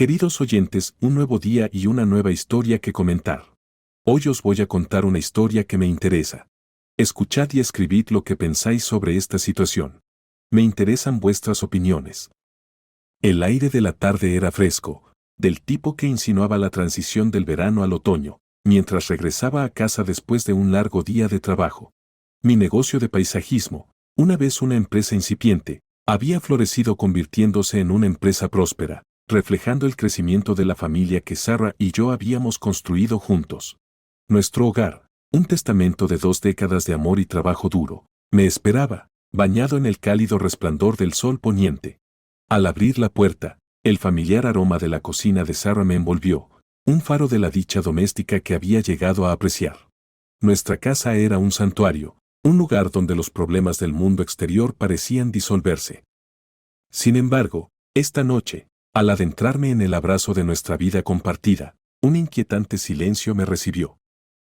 Queridos oyentes, un nuevo día y una nueva historia que comentar. Hoy os voy a contar una historia que me interesa. Escuchad y escribid lo que pensáis sobre esta situación. Me interesan vuestras opiniones. El aire de la tarde era fresco, del tipo que insinuaba la transición del verano al otoño, mientras regresaba a casa después de un largo día de trabajo. Mi negocio de paisajismo, una vez una empresa incipiente, había florecido convirtiéndose en una empresa próspera, reflejando el crecimiento de la familia que Sarah y yo habíamos construido juntos. Nuestro hogar, un testamento de 2 décadas de amor y trabajo duro, me esperaba, bañado en el cálido resplandor del sol poniente. Al abrir la puerta, el familiar aroma de la cocina de Sarah me envolvió, un faro de la dicha doméstica que había llegado a apreciar. Nuestra casa era un santuario, un lugar donde los problemas del mundo exterior parecían disolverse. Sin embargo, esta noche, al adentrarme en el abrazo de nuestra vida compartida, un inquietante silencio me recibió.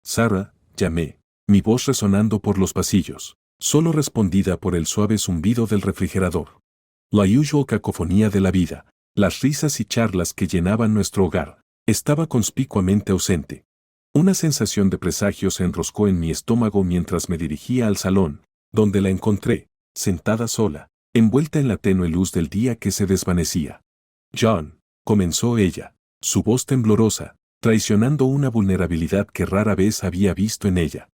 Sarah, llamé, mi voz resonando por los pasillos, solo respondida por el suave zumbido del refrigerador. La usual cacofonía de la vida, las risas y charlas que llenaban nuestro hogar, estaba conspicuamente ausente. Una sensación de presagio se enroscó en mi estómago mientras me dirigía al salón, donde la encontré, sentada sola, envuelta en la tenue luz del día que se desvanecía. John, comenzó ella, su voz temblorosa, traicionando una vulnerabilidad que rara vez había visto en ella.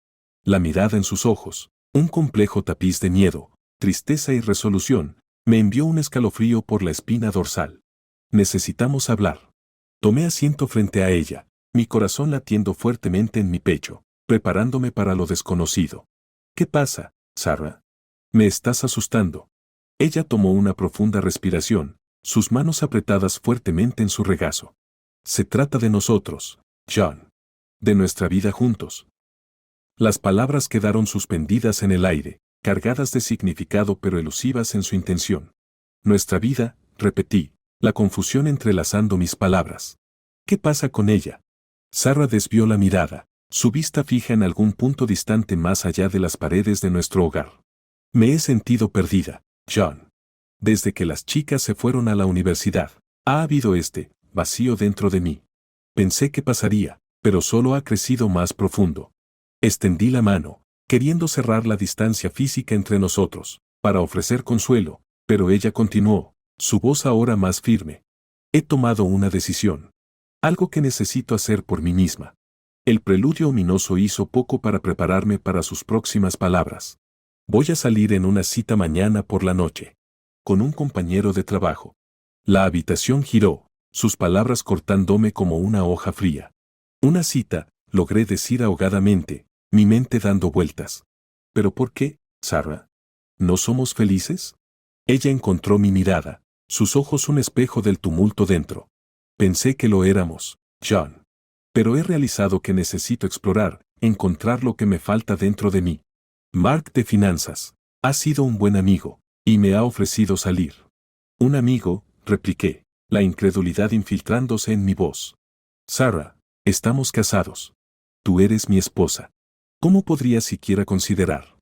La mirada en sus ojos, un complejo tapiz de miedo, tristeza y resolución, me envió un escalofrío por la espina dorsal. Necesitamos hablar. Tomé asiento frente a ella, mi corazón latiendo fuertemente en mi pecho, preparándome para lo desconocido. ¿Qué pasa, Sarah? Me estás asustando. Ella tomó una profunda respiración, sus manos apretadas fuertemente en su regazo. Se trata de nosotros, John. De nuestra vida juntos. Las palabras quedaron suspendidas en el aire, cargadas de significado pero elusivas en su intención. Nuestra vida, repetí, la confusión entrelazando mis palabras. ¿Qué pasa con ella? Sarah desvió la mirada, su vista fija en algún punto distante más allá de las paredes de nuestro hogar. Me he sentido perdida, John. Desde que las chicas se fueron a la universidad, ha habido vacío dentro de mí. Pensé que pasaría, pero solo ha crecido más profundo. Extendí la mano, queriendo cerrar la distancia física entre nosotros, para ofrecer consuelo, pero ella continuó, su voz ahora más firme. He tomado una decisión. Algo que necesito hacer por mí misma. El preludio ominoso hizo poco para prepararme para sus próximas palabras. Voy a salir en una cita mañana por la noche. Con un compañero de trabajo. La habitación giró, sus palabras cortándome como una hoja fría. Una cita, logré decir ahogadamente, mi mente dando vueltas. ¿Pero por qué, Sarah? ¿No somos felices? Ella encontró mi mirada, sus ojos un espejo del tumulto dentro. Pensé que lo éramos, John. Pero he realizado que necesito explorar, encontrar lo que me falta dentro de mí. Mark de finanzas, ha sido un buen amigo, y me ha ofrecido salir. Un amigo, repliqué, la incredulidad infiltrándose en mi voz. Sarah, estamos casados. Tú eres mi esposa. ¿Cómo podrías siquiera considerar?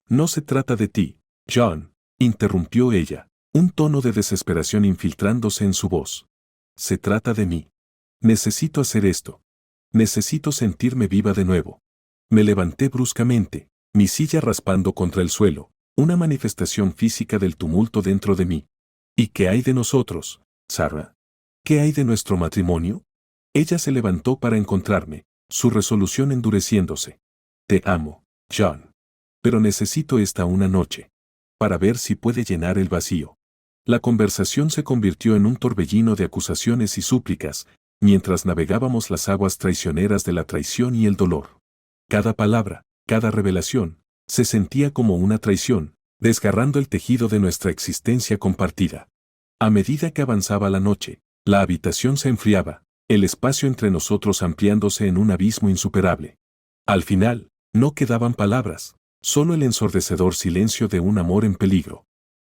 No se trata de ti, John, interrumpió ella, un tono de desesperación infiltrándose en su voz. Se trata de mí. Necesito hacer esto. Necesito sentirme viva de nuevo. Me levanté bruscamente, mi silla raspando contra el suelo, una manifestación física del tumulto dentro de mí. ¿Y qué hay de nosotros, Sarah? ¿Qué hay de nuestro matrimonio? Ella se levantó para encontrarme, su resolución endureciéndose. Te amo, John. Pero necesito una noche. Para ver si puede llenar el vacío. La conversación se convirtió en un torbellino de acusaciones y súplicas, mientras navegábamos las aguas traicioneras de la traición y el dolor. Cada palabra, cada revelación, se sentía como una traición, desgarrando el tejido de nuestra existencia compartida. A medida que avanzaba la noche, la habitación se enfriaba, el espacio entre nosotros ampliándose en un abismo insuperable. Al final, no quedaban palabras, solo el ensordecedor silencio de un amor en peligro.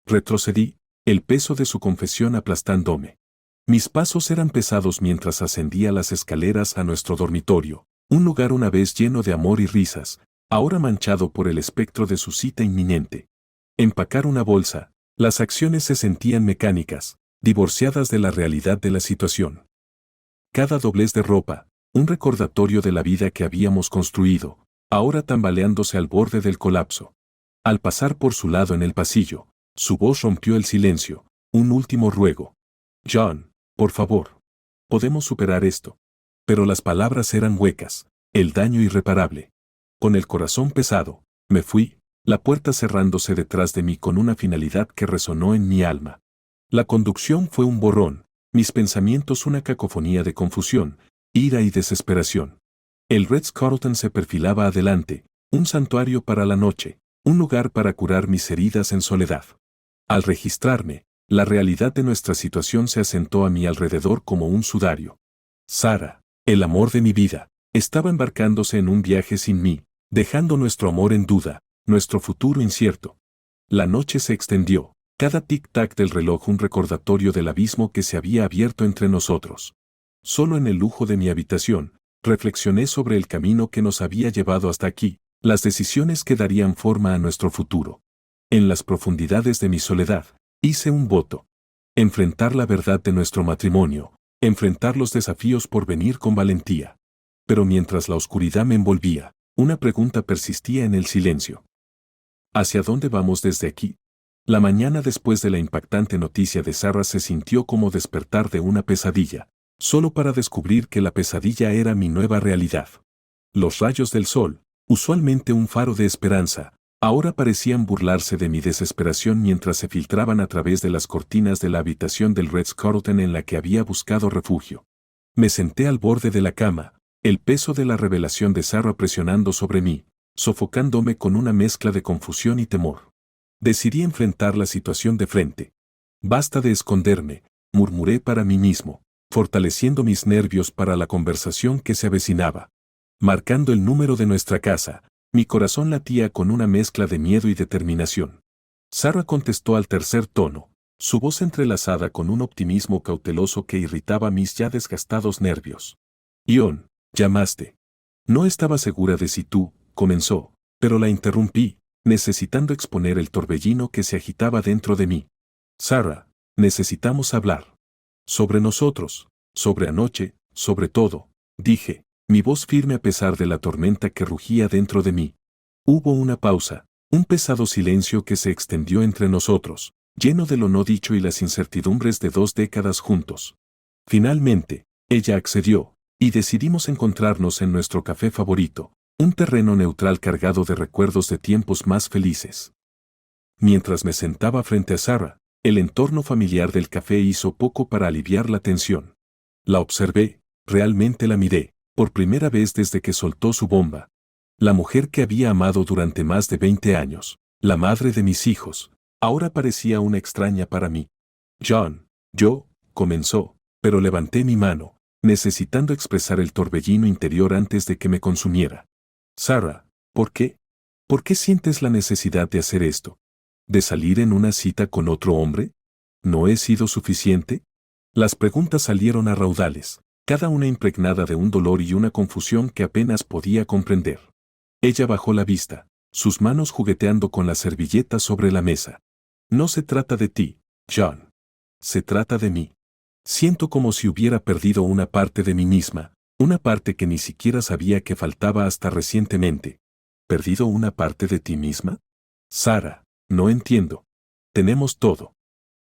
Retrocedí, el peso de su confesión aplastándome. Mis pasos eran pesados mientras ascendía las escaleras a nuestro dormitorio, un lugar una vez lleno de amor y risas, ahora manchado por el espectro de su cita inminente. Empacar una bolsa, las acciones se sentían mecánicas, divorciadas de la realidad de la situación. Cada doblez de ropa, un recordatorio de la vida que habíamos construido, ahora tambaleándose al borde del colapso. Al pasar por su lado en el pasillo, su voz rompió el silencio, un último ruego. John, por favor. Podemos superar esto. Pero las palabras eran huecas, el daño irreparable. Con el corazón pesado, me fui, la puerta cerrándose detrás de mí con una finalidad que resonó en mi alma. La conducción fue un borrón, mis pensamientos una cacofonía de confusión, ira y desesperación. El Ritz-Carlton se perfilaba adelante, un santuario para la noche, un lugar para curar mis heridas en soledad. Al registrarme, la realidad de nuestra situación se asentó a mi alrededor como un sudario. Sara, el amor de mi vida, estaba embarcándose en un viaje sin mí, dejando nuestro amor en duda, nuestro futuro incierto. La noche se extendió, cada tic-tac del reloj un recordatorio del abismo que se había abierto entre nosotros. Solo en el lujo de mi habitación, reflexioné sobre el camino que nos había llevado hasta aquí, las decisiones que darían forma a nuestro futuro. En las profundidades de mi soledad, hice un voto. Enfrentar la verdad de nuestro matrimonio, enfrentar los desafíos por venir con valentía. Pero mientras la oscuridad me envolvía, una pregunta persistía en el silencio. ¿Hacia dónde vamos desde aquí? La mañana después de la impactante noticia de Sarah se sintió como despertar de una pesadilla, solo para descubrir que la pesadilla era mi nueva realidad. Los rayos del sol, usualmente un faro de esperanza, ahora parecían burlarse de mi desesperación mientras se filtraban a través de las cortinas de la habitación del Ritz-Carlton en la que había buscado refugio. Me senté al borde de la cama, el peso de la revelación de Sarah presionando sobre mí, sofocándome con una mezcla de confusión y temor. Decidí enfrentar la situación de frente. Basta de esconderme, murmuré para mí mismo, fortaleciendo mis nervios para la conversación que se avecinaba. Marcando el número de nuestra casa, mi corazón latía con una mezcla de miedo y determinación. Sarah contestó al tercer tono, su voz entrelazada con un optimismo cauteloso que irritaba mis ya desgastados nervios. Ion, llamaste. No estaba segura de si tú, comenzó, pero la interrumpí, necesitando exponer el torbellino que se agitaba dentro de mí. Sarah, necesitamos hablar. Sobre nosotros, sobre anoche, sobre todo, dije, mi voz firme a pesar de la tormenta que rugía dentro de mí. Hubo una pausa, un pesado silencio que se extendió entre nosotros, lleno de lo no dicho y las incertidumbres de 2 décadas juntos. Finalmente, ella accedió, y decidimos encontrarnos en nuestro café favorito, un terreno neutral cargado de recuerdos de tiempos más felices. Mientras me sentaba frente a Sarah, el entorno familiar del café hizo poco para aliviar la tensión. La observé, realmente la miré, por primera vez desde que soltó su bomba. La mujer que había amado durante más de 20 años, la madre de mis hijos, ahora parecía una extraña para mí. John, comenzó, pero levanté mi mano, necesitando expresar el torbellino interior antes de que me consumiera. Sarah, ¿por qué? ¿Por qué sientes la necesidad de hacer esto? ¿De salir en una cita con otro hombre? ¿No he sido suficiente? Las preguntas salieron a raudales, cada una impregnada de un dolor y una confusión que apenas podía comprender. Ella bajó la vista, sus manos jugueteando con la servilleta sobre la mesa. No se trata de ti, John. Se trata de mí. Siento como si hubiera perdido una parte de mí misma, una parte que ni siquiera sabía que faltaba hasta recientemente. ¿Perdido una parte de ti misma? Sarah, no entiendo. Tenemos todo.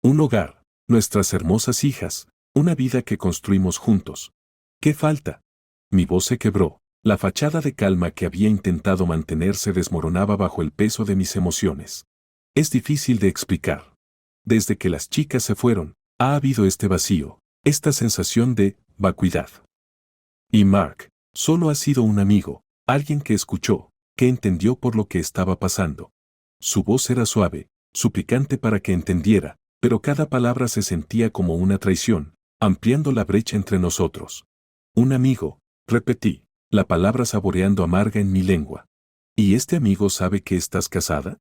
Un hogar, nuestras hermosas hijas, una vida que construimos juntos. ¿Qué falta? Mi voz se quebró, la fachada de calma que había intentado mantener se desmoronaba bajo el peso de mis emociones. Es difícil de explicar. Desde que las chicas se fueron, ha habido este vacío, esta sensación de vacuidad. Y Mark, solo ha sido un amigo, alguien que escuchó, que entendió por lo que estaba pasando. Su voz era suave, suplicante para que entendiera, pero cada palabra se sentía como una traición, ampliando la brecha entre nosotros. Un amigo, repetí, la palabra saboreando amarga en mi lengua. ¿Y este amigo sabe que estás casada?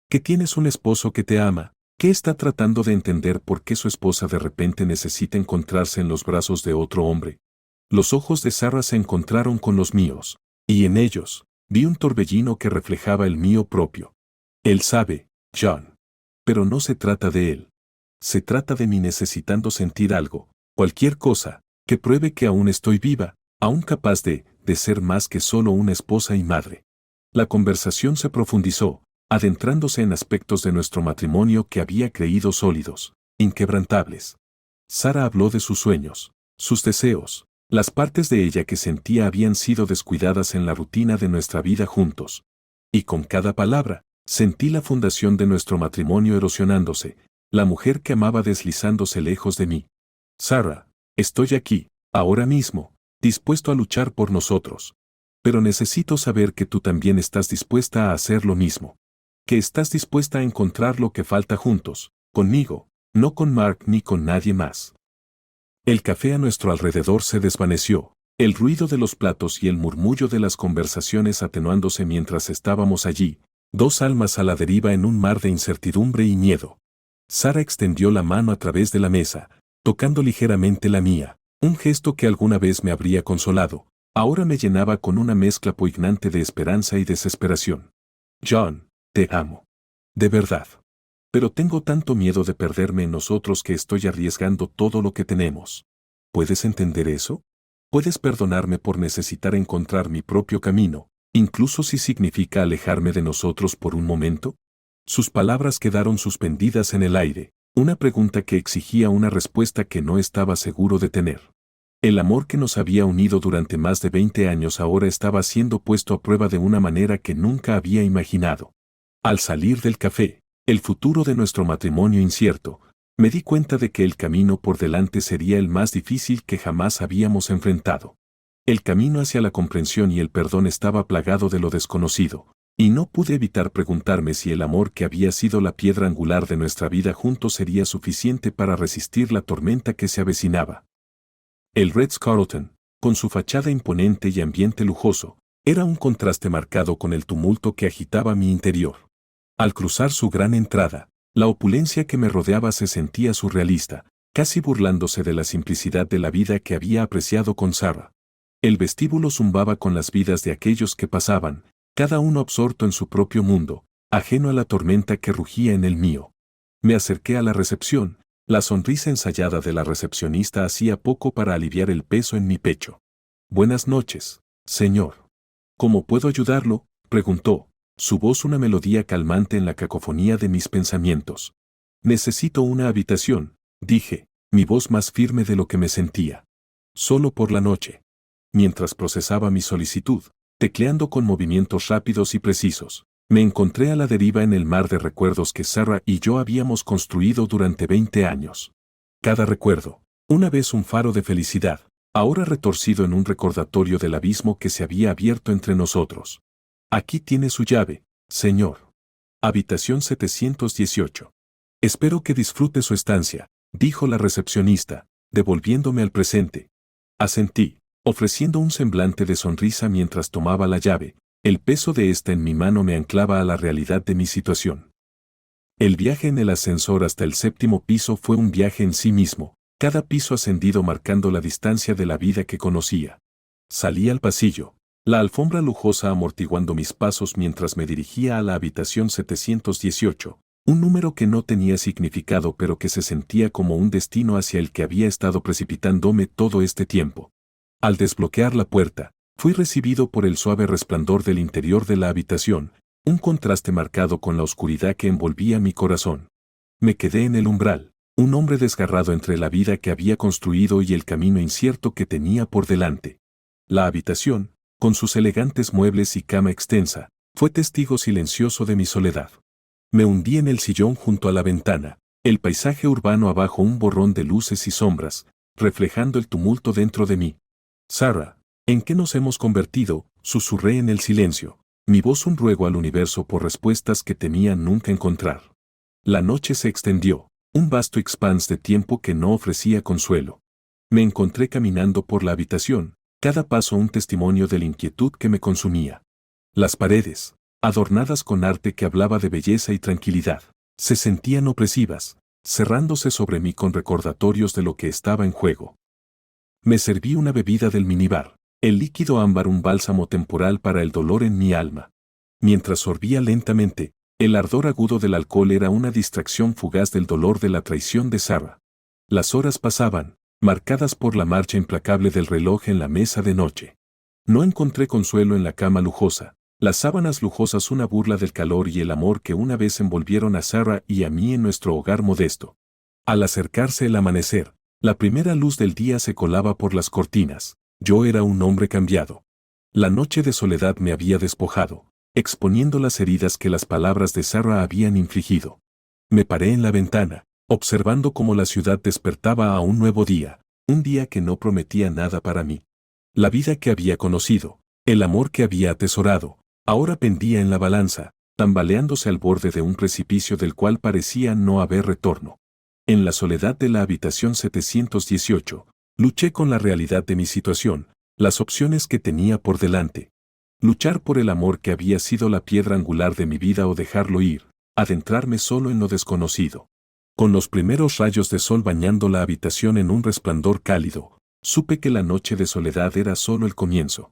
¿Que tienes un esposo que te ama? ¿Que está tratando de entender por qué su esposa de repente necesita encontrarse en los brazos de otro hombre? Los ojos de Sarah se encontraron con los míos, y en ellos, vi un torbellino que reflejaba el mío propio. Él sabe, John. Pero no se trata de él. Se trata de mí necesitando sentir algo, cualquier cosa, que pruebe que aún estoy viva, aún capaz de ser más que solo una esposa y madre. La conversación se profundizó, adentrándose en aspectos de nuestro matrimonio que había creído sólidos, inquebrantables. Sara habló de sus sueños, sus deseos, las partes de ella que sentía habían sido descuidadas en la rutina de nuestra vida juntos. Y con cada palabra, sentí la fundación de nuestro matrimonio erosionándose, la mujer que amaba deslizándose lejos de mí. Sara, estoy aquí, ahora mismo, dispuesto a luchar por nosotros. Pero necesito saber que tú también estás dispuesta a hacer lo mismo. Que estás dispuesta a encontrar lo que falta juntos, conmigo, no con Mark ni con nadie más. El café a nuestro alrededor se desvaneció, el ruido de los platos y el murmullo de las conversaciones atenuándose mientras estábamos allí, dos almas a la deriva en un mar de incertidumbre y miedo. Sara extendió la mano a través de la mesa, tocando ligeramente la mía, un gesto que alguna vez me habría consolado, ahora me llenaba con una mezcla poignante de esperanza y desesperación. John, te amo. De verdad. Pero tengo tanto miedo de perderme en nosotros que estoy arriesgando todo lo que tenemos. ¿Puedes entender eso? ¿Puedes perdonarme por necesitar encontrar mi propio camino, incluso si significa alejarme de nosotros por un momento? Sus palabras quedaron suspendidas en el aire, una pregunta que exigía una respuesta que no estaba seguro de tener. El amor que nos había unido durante más de 20 años ahora estaba siendo puesto a prueba de una manera que nunca había imaginado. Al salir del café, el futuro de nuestro matrimonio incierto, me di cuenta de que el camino por delante sería el más difícil que jamás habíamos enfrentado. El camino hacia la comprensión y el perdón estaba plagado de lo desconocido, y no pude evitar preguntarme si el amor que había sido la piedra angular de nuestra vida juntos sería suficiente para resistir la tormenta que se avecinaba. El Ritz-Carlton, con su fachada imponente y ambiente lujoso, era un contraste marcado con el tumulto que agitaba mi interior. Al cruzar su gran entrada, la opulencia que me rodeaba se sentía surrealista, casi burlándose de la simplicidad de la vida que había apreciado con Sara. El vestíbulo zumbaba con las vidas de aquellos que pasaban, cada uno absorto en su propio mundo, ajeno a la tormenta que rugía en el mío. Me acerqué a la recepción, la sonrisa ensayada de la recepcionista hacía poco para aliviar el peso en mi pecho. «Buenas noches, señor. ¿Cómo puedo ayudarlo?», preguntó, su voz una melodía calmante en la cacofonía de mis pensamientos. «Necesito una habitación», dije, mi voz más firme de lo que me sentía. «Solo por la noche». Mientras procesaba mi solicitud, tecleando con movimientos rápidos y precisos, me encontré a la deriva en el mar de recuerdos que Sara y yo habíamos construido durante 20 años. Cada recuerdo, una vez un faro de felicidad, ahora retorcido en un recordatorio del abismo que se había abierto entre nosotros. «Aquí tiene su llave, señor. Habitación 718. Espero que disfrute su estancia», dijo la recepcionista, devolviéndome al presente. Asentí, ofreciendo un semblante de sonrisa mientras tomaba la llave. El peso de esta en mi mano me anclaba a la realidad de mi situación. El viaje en el ascensor hasta el 7º piso fue un viaje en sí mismo, cada piso ascendido marcando la distancia de la vida que conocía. Salí al pasillo, la alfombra lujosa amortiguando mis pasos mientras me dirigía a la habitación 718, un número que no tenía significado pero que se sentía como un destino hacia el que había estado precipitándome todo este tiempo. Al desbloquear la puerta, fui recibido por el suave resplandor del interior de la habitación, un contraste marcado con la oscuridad que envolvía mi corazón. Me quedé en el umbral, un hombre desgarrado entre la vida que había construido y el camino incierto que tenía por delante. La habitación, con sus elegantes muebles y cama extensa, fue testigo silencioso de mi soledad. Me hundí en el sillón junto a la ventana, el paisaje urbano abajo un borrón de luces y sombras, reflejando el tumulto dentro de mí. «Sara, ¿en qué nos hemos convertido?», susurré en el silencio, mi voz un ruego al universo por respuestas que temía nunca encontrar. La noche se extendió, un vasto expanse de tiempo que no ofrecía consuelo. Me encontré caminando por la habitación, cada paso un testimonio de la inquietud que me consumía. Las paredes, adornadas con arte que hablaba de belleza y tranquilidad, se sentían opresivas, cerrándose sobre mí con recordatorios de lo que estaba en juego. Me serví una bebida del minibar, el líquido ámbar un bálsamo temporal para el dolor en mi alma. Mientras sorbía lentamente, El ardor agudo del alcohol era una distracción fugaz del dolor de la traición de Sarah. Las horas pasaban, marcadas por la marcha implacable del reloj en la mesa de noche. No encontré consuelo en la cama lujosa, las sábanas lujosas una burla del calor y el amor que una vez envolvieron a Sarah y a mí en nuestro hogar modesto. Al acercarse el amanecer, la primera luz del día se colaba por las cortinas. Yo era un hombre cambiado. La noche de soledad me había despojado, exponiendo las heridas que las palabras de Sarah habían infligido. Me paré en la ventana, observando cómo la ciudad despertaba a un nuevo día, un día que no prometía nada para mí. La vida que había conocido, el amor que había atesorado, ahora pendía en la balanza, tambaleándose al borde de un precipicio del cual parecía no haber retorno. En la soledad de la habitación 718, luché con la realidad de mi situación, las opciones que tenía por delante. Luchar por el amor que había sido la piedra angular de mi vida o dejarlo ir, adentrarme solo en lo desconocido. Con los primeros rayos de sol bañando la habitación en un resplandor cálido, supe que la noche de soledad era solo el comienzo.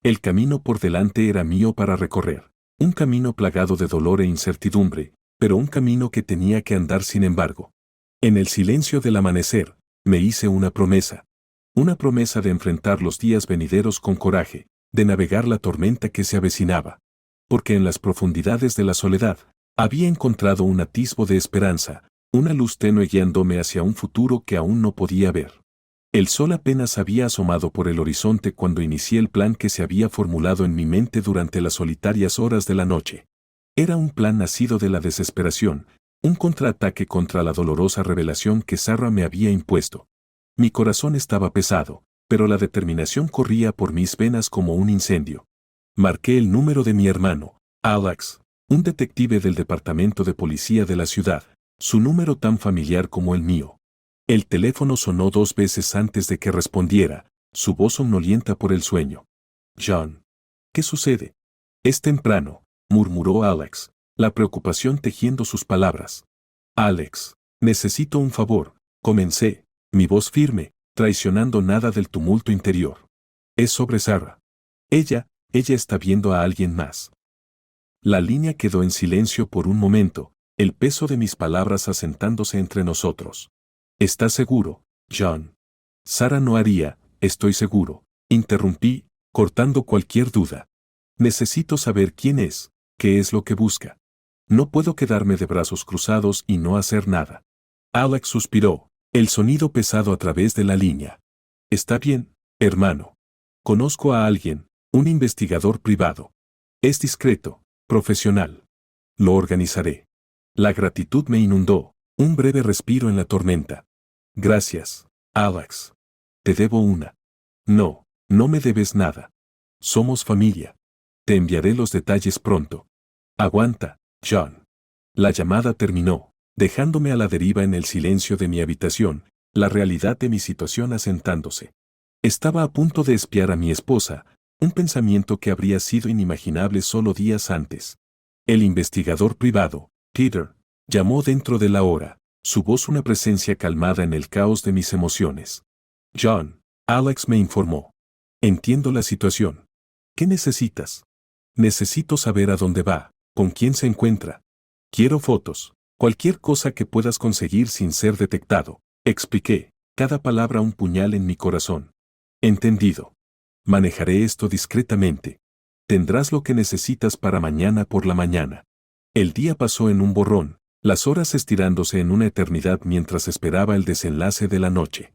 El camino por delante era mío para recorrer, un camino plagado de dolor e incertidumbre, pero un camino que tenía que andar sin embargo. En el silencio del amanecer, me hice una promesa de enfrentar los días venideros con coraje, de navegar la tormenta que se avecinaba. Porque en las profundidades de la soledad, había encontrado un atisbo de esperanza, una luz tenue guiándome hacia un futuro que aún no podía ver. El sol apenas había asomado por el horizonte cuando inicié el plan que se había formulado en mi mente durante las solitarias horas de la noche. Era un plan nacido de la desesperación, un contraataque contra la dolorosa revelación que Sarah me había impuesto. Mi corazón estaba pesado, pero la determinación corría por mis venas como un incendio. Marqué el número de mi hermano, Alex, un detective del departamento de policía de la ciudad, su número tan familiar como el mío. El teléfono sonó 2 veces antes de que respondiera, su voz somnolienta por el sueño. John. ¿Qué sucede? Es temprano, murmuró Alex, la preocupación tejiendo sus palabras. Alex, necesito un favor, comencé, mi voz firme, traicionando nada del tumulto interior. Es sobre Sarah. Ella está viendo a alguien más. La línea quedó en silencio por un momento, el peso de mis palabras asentándose entre nosotros. ¿Estás seguro, John? Sarah no haría, estoy seguro, interrumpí, cortando cualquier duda. Necesito saber quién es, qué es lo que busca. No puedo quedarme de brazos cruzados y no hacer nada. Alex suspiró, el sonido pesado a través de la línea. Está bien, hermano. Conozco a alguien, un investigador privado. Es discreto, profesional. Lo organizaré. La gratitud me inundó, un breve respiro en la tormenta. Gracias, Alex. Te debo una. No, no me debes nada. Somos familia. Te enviaré los detalles pronto. Aguanta, John. La llamada terminó, dejándome a la deriva en el silencio de mi habitación, la realidad de mi situación asentándose. Estaba a punto de espiar a mi esposa, un pensamiento que habría sido inimaginable solo días antes. El investigador privado, Peter, llamó dentro de la hora, su voz una presencia calmada en el caos de mis emociones. John, Alex me informó. Entiendo la situación. ¿Qué necesitas? Necesito saber a dónde va, con quién se encuentra. Quiero fotos, cualquier cosa que puedas conseguir sin ser detectado, expliqué, cada palabra un puñal en mi corazón. Entendido. Manejaré esto discretamente. Tendrás lo que necesitas para mañana por la mañana. El día pasó en un borrón, las horas estirándose en una eternidad mientras esperaba el desenlace de la noche.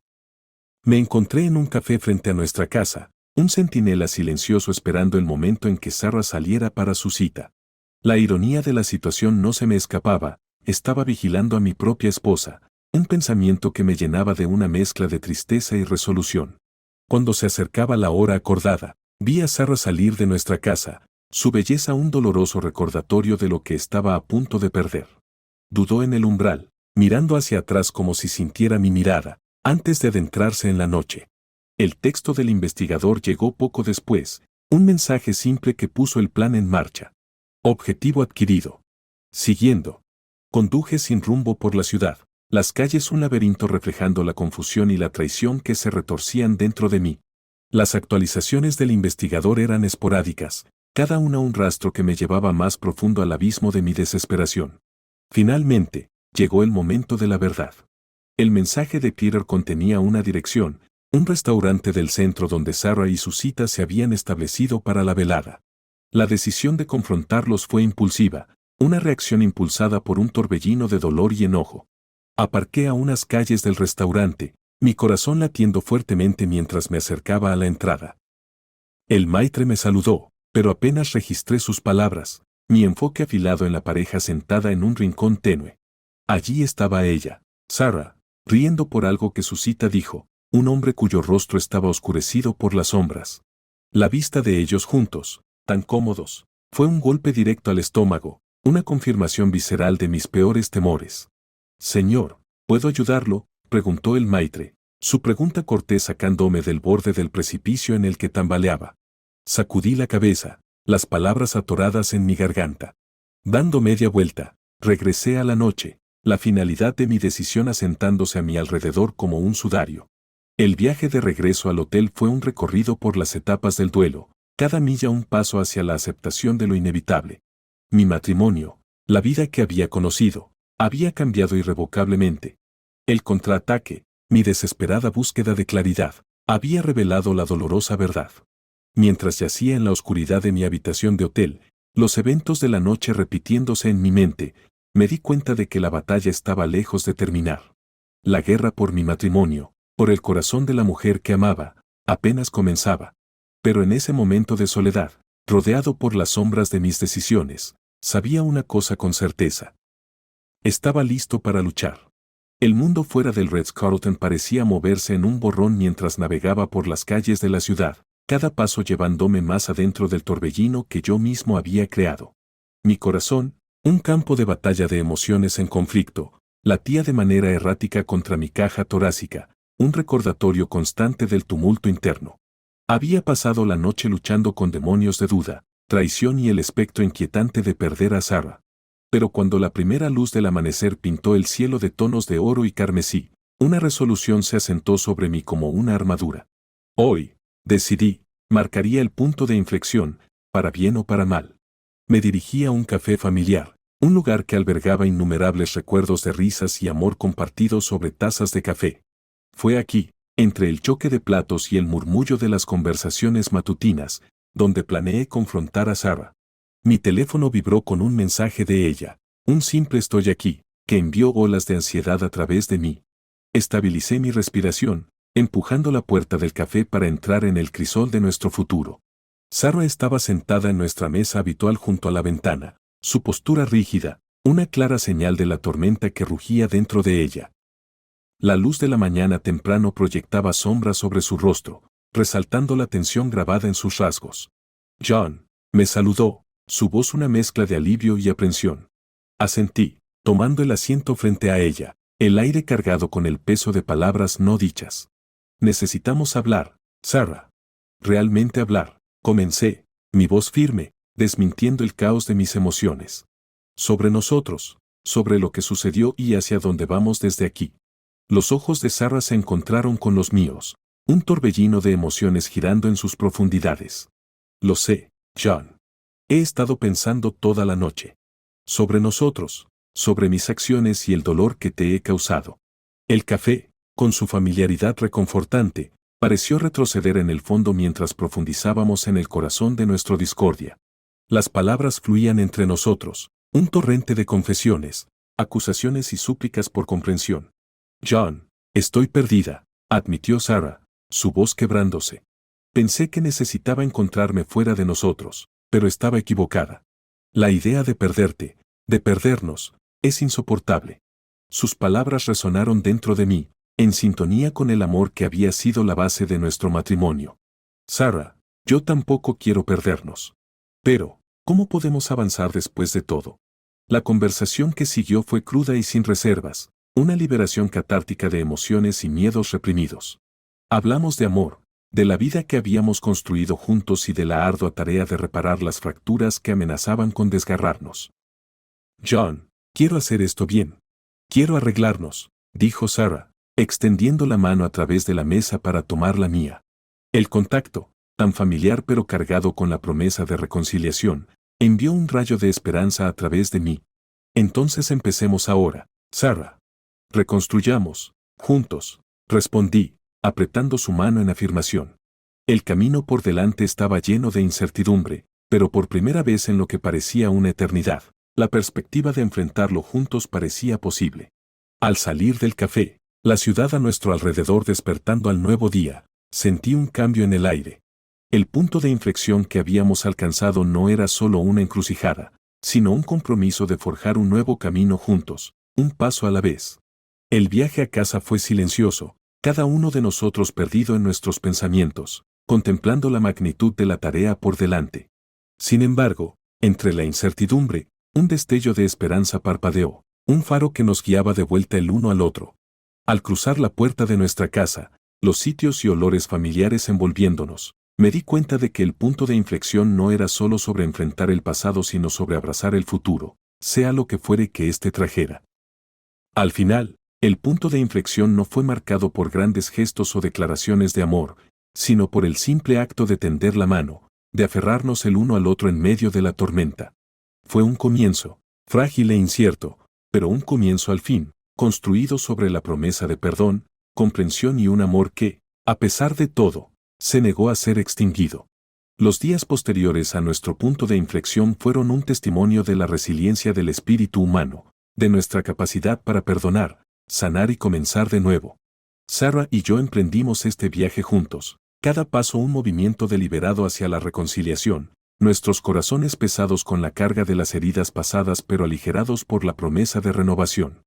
Me encontré en un café frente a nuestra casa, un centinela silencioso esperando el momento en que Sarah saliera para su cita. La ironía de la situación no se me escapaba, estaba vigilando a mi propia esposa, un pensamiento que me llenaba de una mezcla de tristeza y resolución. Cuando se acercaba la hora acordada, vi a Sarah salir de nuestra casa, su belleza un doloroso recordatorio de lo que estaba a punto de perder. Dudó en el umbral, mirando hacia atrás como si sintiera mi mirada, antes de adentrarse en la noche. El texto del investigador llegó poco después, un mensaje simple que puso el plan en marcha. Objetivo adquirido. Siguiendo. Conduje sin rumbo por la ciudad, las calles un laberinto reflejando la confusión y la traición que se retorcían dentro de mí. Las actualizaciones del investigador eran esporádicas, cada una un rastro que me llevaba más profundo al abismo de mi desesperación. Finalmente, llegó el momento de la verdad. El mensaje de Peter contenía una dirección, un restaurante del centro donde Sarah y su cita se habían establecido para la velada. La decisión de confrontarlos fue impulsiva, una reacción impulsada por un torbellino de dolor y enojo. Aparqué a unas calles del restaurante, mi corazón latiendo fuertemente mientras me acercaba a la entrada. El maitre me saludó, pero apenas registré sus palabras, mi enfoque afilado en la pareja sentada en un rincón tenue. Allí estaba ella, Sarah, riendo por algo que su cita dijo, un hombre cuyo rostro estaba oscurecido por las sombras. La vista de ellos juntos, tan cómodos, fue un golpe directo al estómago, una confirmación visceral de mis peores temores. Señor, ¿puedo ayudarlo?, preguntó el maitre, su pregunta cortés sacándome del borde del precipicio en el que tambaleaba. Sacudí la cabeza, las palabras atoradas en mi garganta. Dando media vuelta, regresé a la noche, la finalidad de mi decisión asentándose a mi alrededor como un sudario. El viaje de regreso al hotel fue un recorrido por las etapas del duelo, cada milla un paso hacia la aceptación de lo inevitable. Mi matrimonio, la vida que había conocido, había cambiado irrevocablemente. El contraataque, mi desesperada búsqueda de claridad, había revelado la dolorosa verdad. Mientras yacía en la oscuridad de mi habitación de hotel, los eventos de la noche repitiéndose en mi mente, me di cuenta de que la batalla estaba lejos de terminar. La guerra por mi matrimonio, por el corazón de la mujer que amaba, apenas comenzaba. Pero en ese momento de soledad, rodeado por las sombras de mis decisiones, sabía una cosa con certeza. Estaba listo para luchar. El mundo fuera del Ritz-Carlton parecía moverse en un borrón mientras navegaba por las calles de la ciudad, cada paso llevándome más adentro del torbellino que yo mismo había creado. Mi corazón, un campo de batalla de emociones en conflicto, latía de manera errática contra mi caja torácica, un recordatorio constante del tumulto interno. Había pasado la noche luchando con demonios de duda, traición y el espectro inquietante de perder a Sarah. Pero cuando la primera luz del amanecer pintó el cielo de tonos de oro y carmesí, una resolución se asentó sobre mí como una armadura. Hoy, decidí, marcaría el punto de inflexión, para bien o para mal. Me dirigí a un café familiar, un lugar que albergaba innumerables recuerdos de risas y amor compartidos sobre tazas de café. Fue aquí, entre el choque de platos y el murmullo de las conversaciones matutinas, donde planeé confrontar a Sarah. Mi teléfono vibró con un mensaje de ella, un simple estoy aquí, que envió olas de ansiedad a través de mí. Estabilicé mi respiración, empujando la puerta del café para entrar en el crisol de nuestro futuro. Sarah estaba sentada en nuestra mesa habitual junto a la ventana, su postura rígida, una clara señal de la tormenta que rugía dentro de ella. La luz de la mañana temprano proyectaba sombras sobre su rostro, resaltando la tensión grabada en sus rasgos. John, me saludó, su voz una mezcla de alivio y aprensión. Asentí, tomando el asiento frente a ella, el aire cargado con el peso de palabras no dichas. Necesitamos hablar, Sarah. Realmente hablar, comencé, mi voz firme, desmintiendo el caos de mis emociones. Sobre nosotros, sobre lo que sucedió y hacia dónde vamos desde aquí. Los ojos de Sarah se encontraron con los míos, un torbellino de emociones girando en sus profundidades. Lo sé, John. He estado pensando toda la noche. Sobre nosotros, sobre mis acciones y el dolor que te he causado. El café, con su familiaridad reconfortante, pareció retroceder en el fondo mientras profundizábamos en el corazón de nuestra discordia. Las palabras fluían entre nosotros, un torrente de confesiones, acusaciones y súplicas por comprensión. John, estoy perdida, admitió Sarah, su voz quebrándose. Pensé que necesitaba encontrarme fuera de nosotros, pero estaba equivocada. La idea de perderte, de perdernos, es insoportable. Sus palabras resonaron dentro de mí, en sintonía con el amor que había sido la base de nuestro matrimonio. Sarah, yo tampoco quiero perdernos. Pero, ¿cómo podemos avanzar después de todo? La conversación que siguió fue cruda y sin reservas, una liberación catártica de emociones y miedos reprimidos. Hablamos de amor, de la vida que habíamos construido juntos y de la ardua tarea de reparar las fracturas que amenazaban con desgarrarnos. John, quiero hacer esto bien. Quiero arreglarnos, dijo Sarah, extendiendo la mano a través de la mesa para tomar la mía. El contacto, tan familiar pero cargado con la promesa de reconciliación, envió un rayo de esperanza a través de mí. Entonces empecemos ahora, Sarah. Reconstruyamos, juntos, respondí, apretando su mano en afirmación. El camino por delante estaba lleno de incertidumbre, pero por primera vez en lo que parecía una eternidad, la perspectiva de enfrentarlo juntos parecía posible. Al salir del café, la ciudad a nuestro alrededor despertando al nuevo día, sentí un cambio en el aire. El punto de inflexión que habíamos alcanzado no era solo una encrucijada, sino un compromiso de forjar un nuevo camino juntos, un paso a la vez. El viaje a casa fue silencioso, cada uno de nosotros perdido en nuestros pensamientos, contemplando la magnitud de la tarea por delante. Sin embargo, entre la incertidumbre, un destello de esperanza parpadeó, un faro que nos guiaba de vuelta el uno al otro. Al cruzar la puerta de nuestra casa, los sitios y olores familiares envolviéndonos, me di cuenta de que el punto de inflexión no era solo sobre enfrentar el pasado sino sobre abrazar el futuro, sea lo que fuere que éste trajera. Al final, el punto de inflexión no fue marcado por grandes gestos o declaraciones de amor, sino por el simple acto de tender la mano, de aferrarnos el uno al otro en medio de la tormenta. Fue un comienzo, frágil e incierto, pero un comienzo al fin, construido sobre la promesa de perdón, comprensión y un amor que, a pesar de todo, se negó a ser extinguido. Los días posteriores a nuestro punto de inflexión fueron un testimonio de la resiliencia del espíritu humano, de nuestra capacidad para perdonar, sanar y comenzar de nuevo. Sarah y yo emprendimos este viaje juntos, cada paso un movimiento deliberado hacia la reconciliación, nuestros corazones pesados con la carga de las heridas pasadas pero aligerados por la promesa de renovación.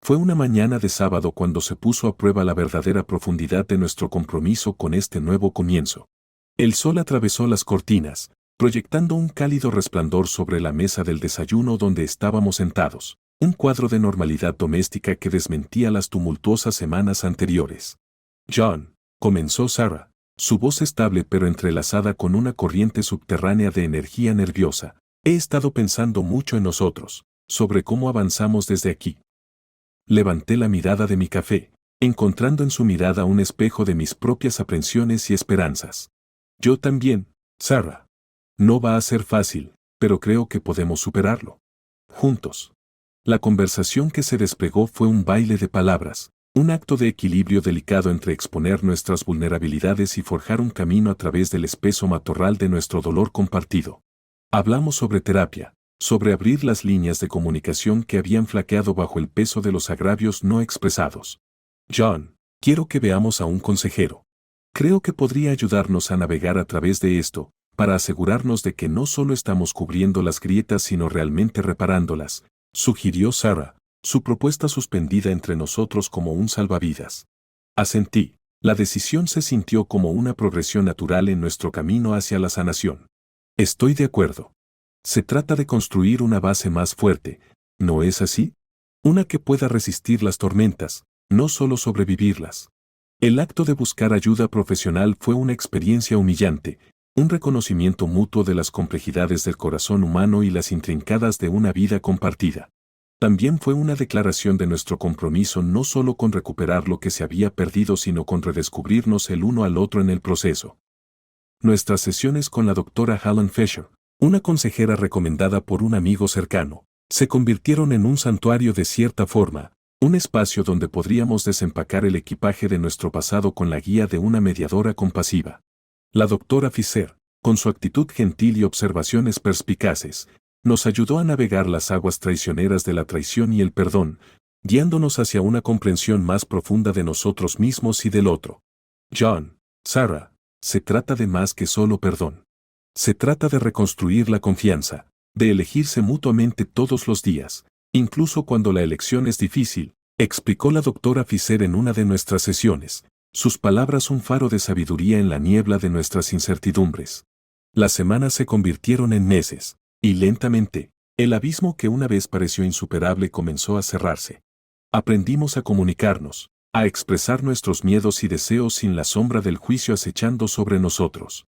Fue una mañana de sábado cuando se puso a prueba la verdadera profundidad de nuestro compromiso con este nuevo comienzo. El sol atravesó las cortinas, proyectando un cálido resplandor sobre la mesa del desayuno donde estábamos sentados, un cuadro de normalidad doméstica que desmentía las tumultuosas semanas anteriores. John, comenzó Sarah, su voz estable pero entrelazada con una corriente subterránea de energía nerviosa. He estado pensando mucho en nosotros, sobre cómo avanzamos desde aquí. Levanté la mirada de mi café, encontrando en su mirada un espejo de mis propias aprensiones y esperanzas. Yo también, Sarah. No va a ser fácil, pero creo que podemos superarlo. Juntos. La conversación que se desplegó fue un baile de palabras, un acto de equilibrio delicado entre exponer nuestras vulnerabilidades y forjar un camino a través del espeso matorral de nuestro dolor compartido. Hablamos sobre terapia, sobre abrir las líneas de comunicación que habían flaqueado bajo el peso de los agravios no expresados. John, quiero que veamos a un consejero. Creo que podría ayudarnos a navegar a través de esto, para asegurarnos de que no solo estamos cubriendo las grietas sino realmente reparándolas, sugirió Sarah, su propuesta suspendida entre nosotros como un salvavidas. Asentí. La decisión se sintió como una progresión natural en nuestro camino hacia la sanación. Estoy de acuerdo. Se trata de construir una base más fuerte, ¿no es así? Una que pueda resistir las tormentas, no solo sobrevivirlas. El acto de buscar ayuda profesional fue una experiencia humillante, un reconocimiento mutuo de las complejidades del corazón humano y las intrincadas de una vida compartida. También fue una declaración de nuestro compromiso no solo con recuperar lo que se había perdido sino con redescubrirnos el uno al otro en el proceso. Nuestras sesiones con la doctora Helen Fisher, una consejera recomendada por un amigo cercano, se convirtieron en un santuario de cierta forma, un espacio donde podríamos desempacar el equipaje de nuestro pasado con la guía de una mediadora compasiva. La doctora Fisher, con su actitud gentil y observaciones perspicaces, nos ayudó a navegar las aguas traicioneras de la traición y el perdón, guiándonos hacia una comprensión más profunda de nosotros mismos y del otro. John, Sarah, se trata de más que solo perdón. Se trata de reconstruir la confianza, de elegirse mutuamente todos los días, incluso cuando la elección es difícil, explicó la doctora Fisher en una de nuestras sesiones, sus palabras un faro de sabiduría en la niebla de nuestras incertidumbres. Las semanas se convirtieron en meses, y lentamente, el abismo que una vez pareció insuperable comenzó a cerrarse. Aprendimos a comunicarnos, a expresar nuestros miedos y deseos sin la sombra del juicio acechando sobre nosotros.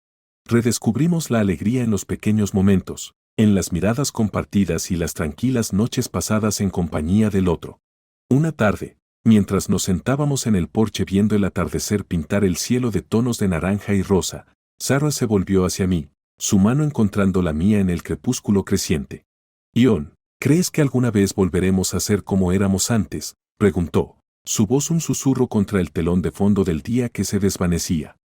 Redescubrimos la alegría en los pequeños momentos, en las miradas compartidas y las tranquilas noches pasadas en compañía del otro. Una tarde, mientras nos sentábamos en el porche viendo el atardecer pintar el cielo de tonos de naranja y rosa, Sara se volvió hacia mí, su mano encontrando la mía en el crepúsculo creciente. Ion, ¿crees que alguna vez volveremos a ser como éramos antes?, preguntó, su voz un susurro contra el telón de fondo del día que se desvanecía.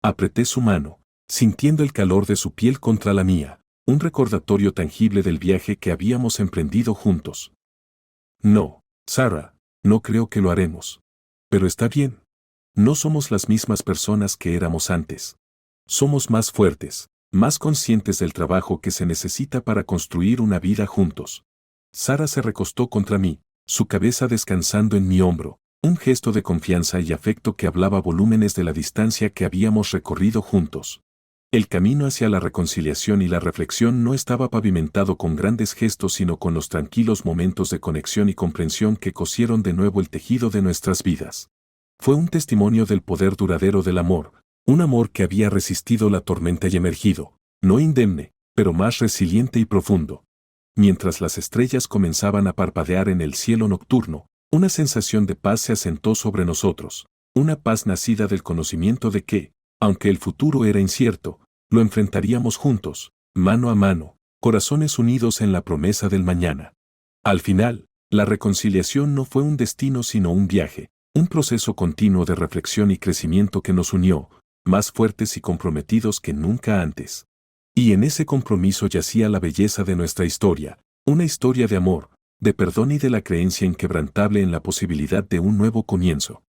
Apreté su mano, sintiendo el calor de su piel contra la mía, un recordatorio tangible del viaje que habíamos emprendido juntos. No, Sara, no creo que lo haremos. Pero está bien. No somos las mismas personas que éramos antes. Somos más fuertes, más conscientes del trabajo que se necesita para construir una vida juntos. Sara se recostó contra mí, su cabeza descansando en mi hombro, un gesto de confianza y afecto que hablaba volúmenes de la distancia que habíamos recorrido juntos. El camino hacia la reconciliación y la reflexión no estaba pavimentado con grandes gestos sino con los tranquilos momentos de conexión y comprensión que cosieron de nuevo el tejido de nuestras vidas. Fue un testimonio del poder duradero del amor, un amor que había resistido la tormenta y emergido, no indemne, pero más resiliente y profundo. Mientras las estrellas comenzaban a parpadear en el cielo nocturno, una sensación de paz se asentó sobre nosotros, una paz nacida del conocimiento de que, aunque el futuro era incierto, lo enfrentaríamos juntos, mano a mano, corazones unidos en la promesa del mañana. Al final, la reconciliación no fue un destino sino un viaje, un proceso continuo de reflexión y crecimiento que nos unió, más fuertes y comprometidos que nunca antes. Y en ese compromiso yacía la belleza de nuestra historia, una historia de amor, de perdón y de la creencia inquebrantable en la posibilidad de un nuevo comienzo.